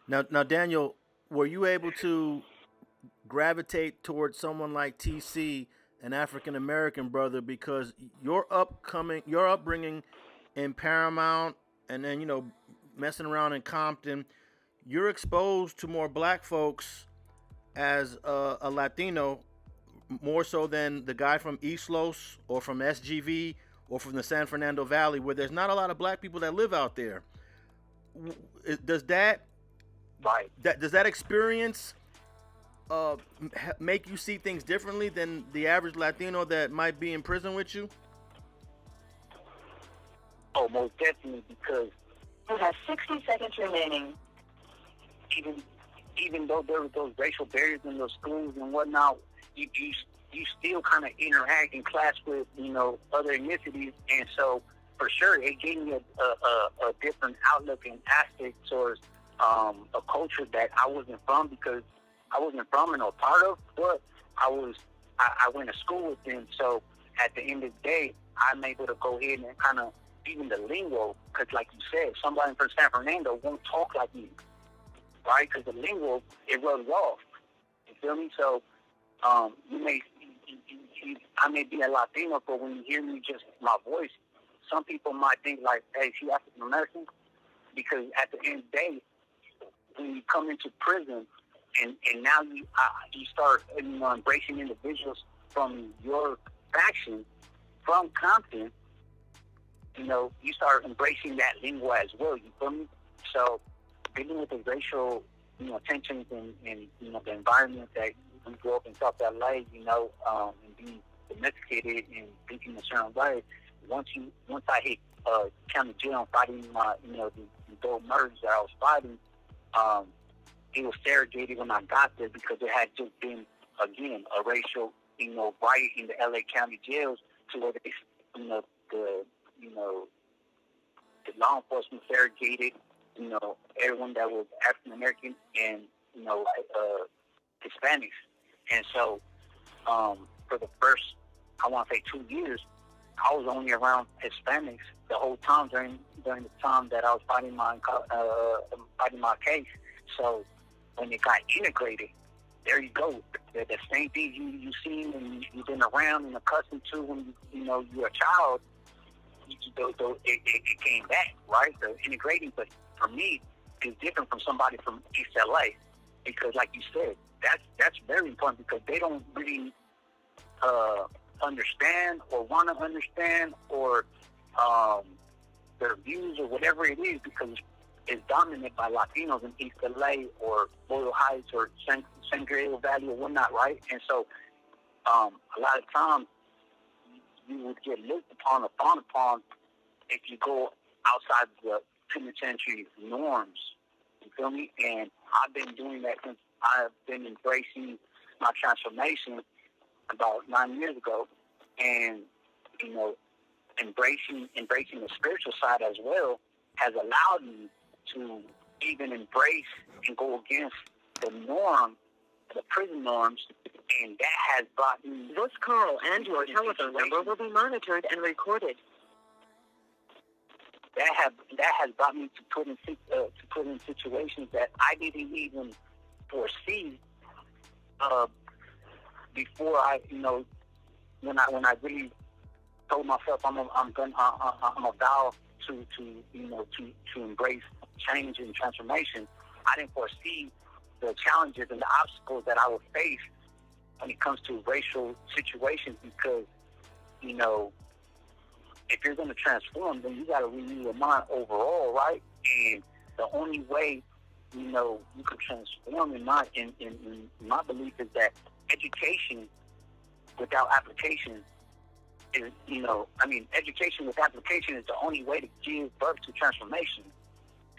Now, Daniel, were you able to gravitate towards someone like TC, an African American brother, because your upbringing in Paramount, and then messing around in Compton, you're exposed to more black folks as a Latino, more so than the guy from East Los or from SGV or from the San Fernando Valley, where there's not a lot of black people that live out there. Does Right. that experience make you see things differently than the average Latino that might be in prison with you? Oh, most definitely, because You have 60 seconds remaining. even even though there were those racial barriers in those schools and whatnot, you still kind of interact in class with other ethnicities, and so for sure it gave me a different outlook and aspect towards a culture that I wasn't from, because I wasn't from and or part of, but I went to school with them. So at the end of the day, I'm able to go ahead and kind of, even the lingo, because like you said, somebody from San Fernando won't talk like me, right? Because the lingo, it rubs off. You feel me? So you may, I may be a Latino, but when you hear me, just my voice, some people might think like, hey, she African American, because at the end of the day, when you come into prison and now you start embracing individuals from your faction, from Compton, you start embracing that lingo as well. You feel me? So dealing with the racial, tensions and the environment that we grew up in South LA, and being domesticated and thinking a certain way. Once I hit county jail and fighting my, the dope murders that I was fighting, it was segregated when I got there, because it had just been, again, a racial, riot in the LA County jails, to where they, the law enforcement segregated, everyone that was African American and, Hispanics. And so, for the first, I want to say 2 years, I was only around Hispanics the whole time during the time that I was fighting my case. So when it got integrated, there you go. The same thing you seen and you've been around and accustomed to when you're a child, it came back, right? The integrating, but for me, it's different from somebody from East LA, because like you said, that's very important, because they don't really understand or want to understand, or their views or whatever it is, because it's dominated by Latinos in East LA or Boyle Heights or San Gabriel Valley or whatnot, right? And so a lot of times you would get looked upon or frowned upon if you go outside the penitentiary norms. You feel me? And I've been doing that since I've been embracing my transformation about 9 years ago, and embracing the spiritual side as well has allowed me to even embrace and go against the norm, the prison norms, and that has brought me. This call and your telephone number will be monitored and recorded. That has brought me to put in situations that I didn't even foresee before I, when I really told myself I'm a vow to embrace change and transformation. I didn't foresee the challenges and the obstacles that I would face when it comes to racial situations, because if you're going to transform, then you got to renew your mind overall, right? And the only way you can transform in my belief is that education without application is, education with application is the only way to give birth to transformation.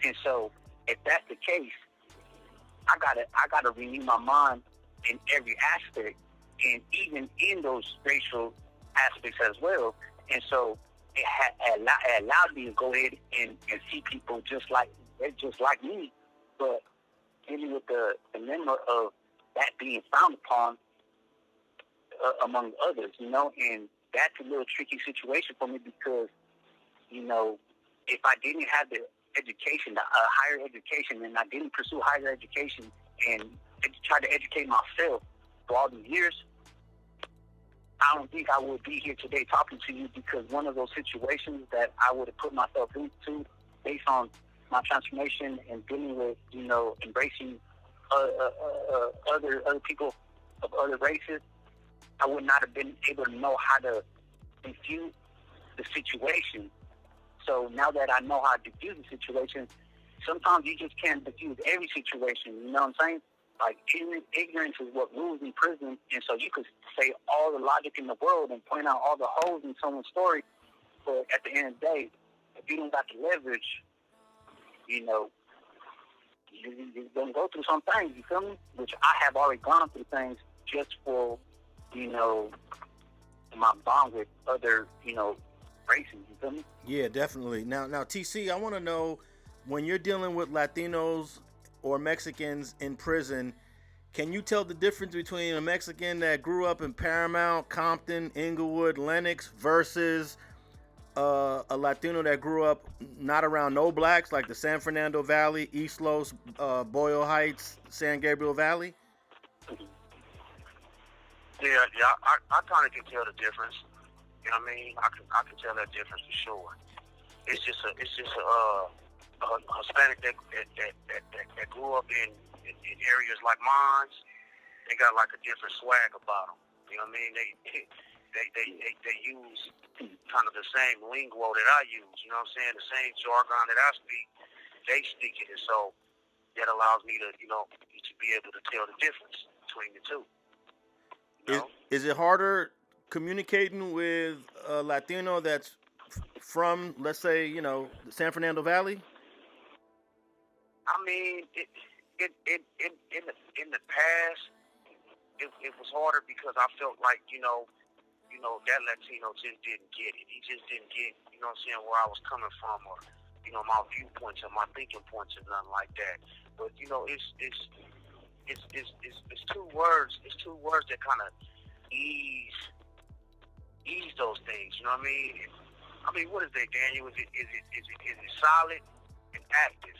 And so, if that's the case, I gotta renew my mind in every aspect, and even in those racial aspects as well. And so, it allowed me to go ahead and see people just like me, but dealing with the dilemma of that being frowned upon among others, and that's a little tricky situation for me, because, if I didn't have the education, higher education, and I didn't pursue higher education and try to educate myself for all these years, I don't think I would be here today talking to you, because one of those situations that I would have put myself into based on my transformation and dealing with, embracing other people of other races, I would not have been able to know how to defuse the situation. So now that I know how to defuse the situation, sometimes you just can't defuse every situation, you know what I'm saying? Like, ignorance is what rules in prison, and so you could say all the logic in the world and point out all the holes in someone's story, but at the end of the day, if you don't got the leverage, you're going to go through some things, you feel me? Which I have already gone through things just for, my bond with other, races, you feel me? Yeah, definitely. Now, TC, I want to know, when you're dealing with Latinos or Mexicans in prison, can you tell the difference between a Mexican that grew up in Paramount, Compton, Inglewood, Lenox versus a Latino that grew up not around no blacks, like the San Fernando Valley, East Los, Boyle Heights, San Gabriel Valley? Yeah, I kind of can tell the difference. You know what I mean? I can tell that difference for sure. It's just a Hispanic that grew up in areas like mine. They got like a different swag about them. You know what I mean? They use kind of the same lingo that I use. You know what I'm saying? The same jargon that I speak, they speak it, and so that allows me to, to be able to tell the difference between the two. Is it harder communicating with a Latino that's from, let's say, the San Fernando Valley? I mean, in the past, it was harder because I felt like, that Latino just didn't get it. He just didn't get, where I was coming from, or, my viewpoints and my thinking points and nothing like that. But, it's two words. It's two words that kind of ease those things. You know what I mean? What is that, Daniel? Is it solid and active?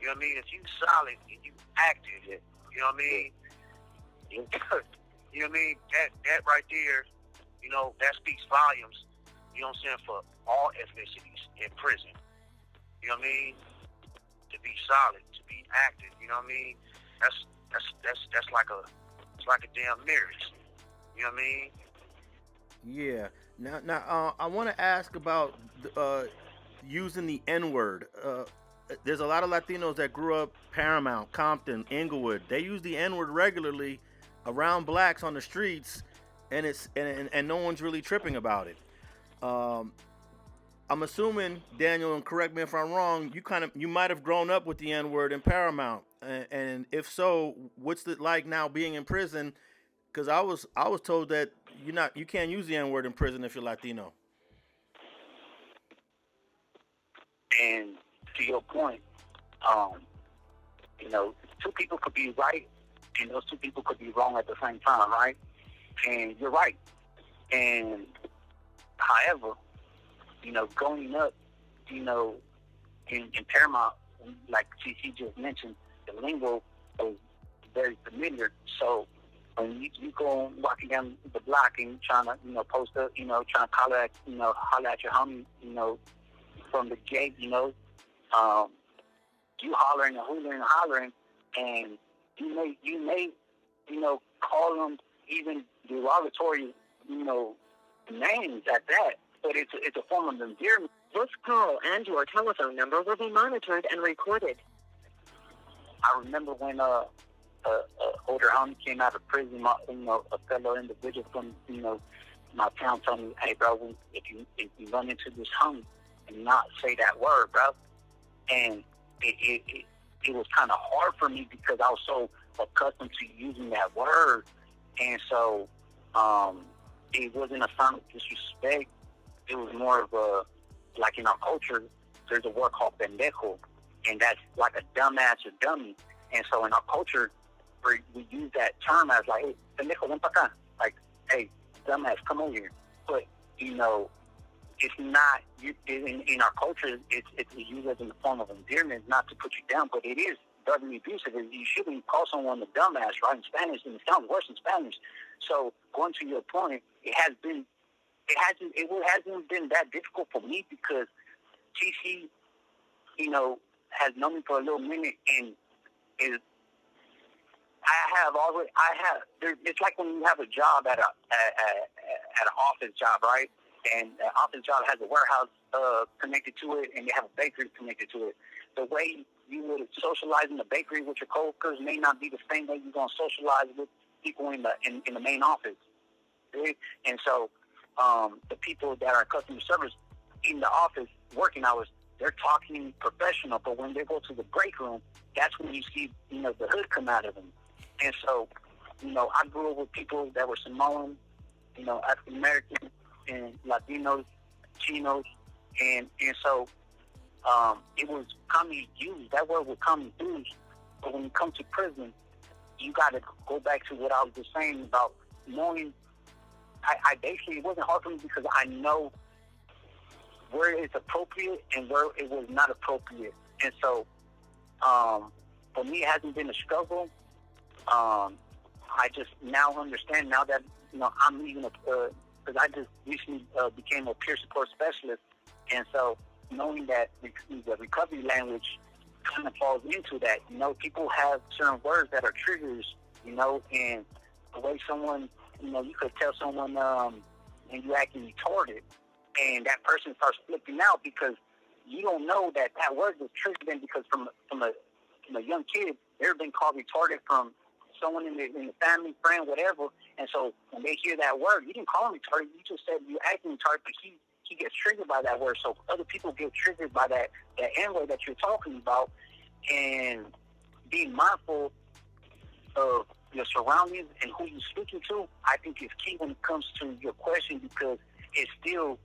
You know what I mean? If you solid and you active, you know what I mean? You know what I mean? That right there, that speaks volumes. You know what I'm saying? For all ethnicities in prison. You know what I mean? To be solid, to be active. You know what I mean? That's like a damn marriage. You know what I mean? Yeah. Now, I want to ask about using the N-word. There's a lot of Latinos that grew up Paramount, Compton, Inglewood. They use the N-word regularly around blacks on the streets, and and no one's really tripping about it. I'm assuming, Daniel, and correct me if I'm wrong, you might have grown up with the N-word in Paramount, and if so, what's it like now being in prison? Because I was told that you can't use the N-word in prison if you're Latino. And to your point, two people could be right, and those two people could be wrong at the same time, right? And you're right. And however, growing up, in Paramount, like TC just mentioned, the lingo was very familiar. So when you go walking down the block and trying to, post up, trying to holler at your homie, from the gate, you hollering and hooting and hollering, and you may, call them even derogatory, names at that, but it's a form of endearment. This call and your telephone number will be monitored and recorded. I remember when older homie came out of prison, a fellow individual from, my town told me, hey, bro, if you run into this homie and not say that word, bro. And it was kind of hard for me because I was so accustomed to using that word. And so it wasn't a sign of disrespect. It was more of a, like in our culture, there's a word called pendejo, and that's like a dumbass or dummy. And so in our culture, we use that term as like, hey, pendejo, ven pa' acá. Like, hey, dumbass, come over here. But, it's not in our culture. It's used as in the form of endearment, not to put you down, but it is verbally abusive. You shouldn't call someone a dumbass, right? In Spanish, and it sounds worse in Spanish. So going to your point, it hasn't been that difficult for me because TC, has known me for a little minute and is. It's like when you have a job at an office job, right? And the office job has a warehouse connected to it, and you have a bakery connected to it. The way you would socialize in the bakery with your coworkers may not be the same way you're going to socialize with people in the main office. Right? And so the people that are customer service in the office working hours, they're talking professional, but when they go to the break room, that's when you see the hood come out of them. And so, I grew up with people that were Samoan, African American, and Latinos, Chinos, and so it was commonly used. That word was commonly used. But when you come to prison, you got to go back to what I was just saying about knowing. I basically, it wasn't hard for me because I know where it's appropriate and where it was not appropriate. And so, for me, it hasn't been a struggle. I just now understand now that I'm even because I just recently became a peer support specialist, and so knowing that the recovery language kind of falls into that. People have certain words that are triggers, and the way someone, you could tell someone and you acting retarded, and that person starts flipping out because you don't know that word was triggered them because from a young kid they've been called retarded from someone in the family, friend, whatever. And so when they hear that word, you didn't call him retarded. You just said you acting retarded, but he gets triggered by that word. So other people get triggered by that N-word that you're talking about. And being mindful of your surroundings and who you're speaking to, I think is key when it comes to your question, because it's still,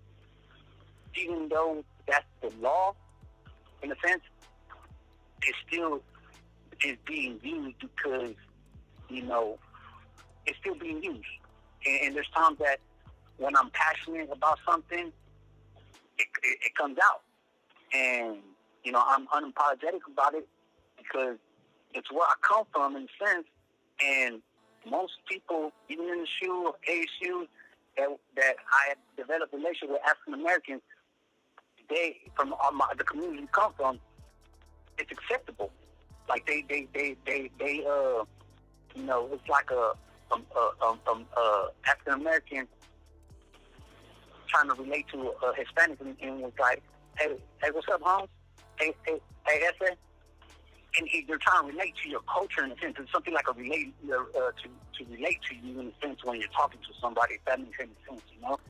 even though that's the law, in a sense, it still is being used because it's still being used. And there's times that when I'm passionate about something, it comes out. And, I'm unapologetic about it because it's where I come from in a sense. And most people, even in the ASU, that I developed a relationship with African Americans, they, from the community you come from, it's acceptable. Like they it's like a African American trying to relate to a Hispanic and was like, hey, what's up, Holmes? Hey, Essa? And they're trying to relate to your culture in a sense. It's something like to relate to you in a sense when you're talking to somebody, if that makes any sense,